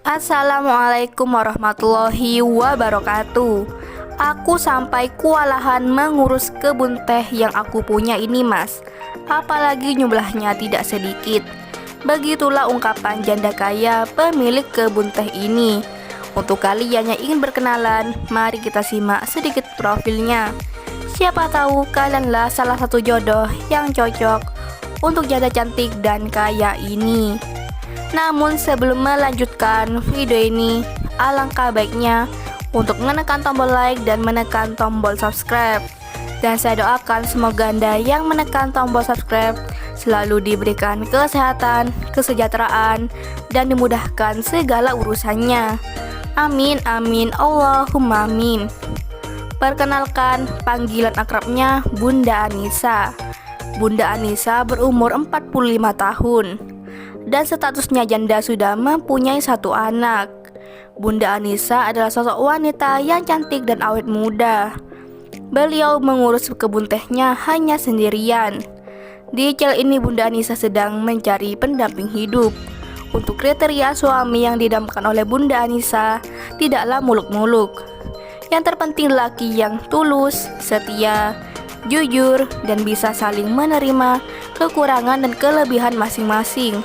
Assalamualaikum warahmatullahi wabarakatuh. Aku sampai kewalahan mengurus kebun teh yang aku punya ini, Mas. Apalagi jumlahnya tidak sedikit. Begitulah ungkapan janda kaya pemilik kebun teh ini. Untuk kalian yang ingin berkenalan, mari kita simak sedikit profilnya. Siapa tahu kalianlah salah satu jodoh yang cocok untuk janda cantik dan kaya ini. Namun sebelum melanjutkan video ini, alangkah baiknya untuk menekan tombol like dan menekan tombol subscribe. Dan saya doakan semoga Anda yang menekan tombol subscribe selalu diberikan kesehatan, kesejahteraan, dan dimudahkan segala urusannya. Amin amin Allahumma amin. Perkenalkan, panggilan akrabnya Bunda Anissa. Bunda Anissa berumur 45 tahun dan statusnya janda, sudah mempunyai satu anak. Bunda Anissa adalah sosok wanita yang cantik dan awet muda. Beliau mengurus kebun tehnya hanya sendirian. Di channel ini Bunda Anissa sedang mencari pendamping hidup. Untuk kriteria suami yang didamkan oleh Bunda Anissa tidaklah muluk-muluk. Yang terpenting laki yang tulus, setia, jujur, dan bisa saling menerima kekurangan dan kelebihan masing-masing,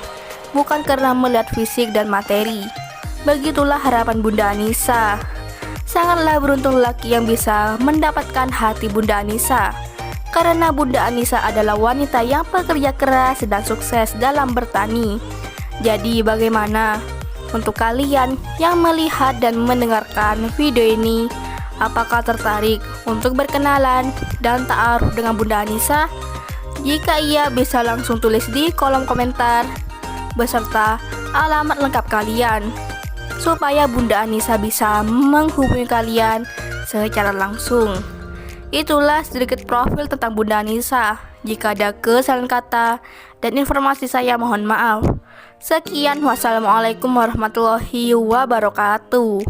bukan karena melihat fisik dan materi. Begitulah harapan Bunda Anissa. Sangatlah beruntung laki yang bisa mendapatkan hati Bunda Anissa, karena Bunda Anissa adalah wanita yang pekerja keras dan sukses dalam bertani. Jadi bagaimana untuk kalian yang melihat dan mendengarkan video ini? Apakah tertarik untuk berkenalan dan ta'aruf dengan Bunda Anissa? Jika iya, bisa langsung tulis di kolom komentar beserta alamat lengkap kalian, supaya Bunda Anissa bisa menghubungi kalian secara langsung. Itulah sedikit profil tentang Bunda Anissa. Jika ada kesalahan kata dan informasi, saya mohon maaf. Sekian, wassalamualaikum warahmatullahi wabarakatuh.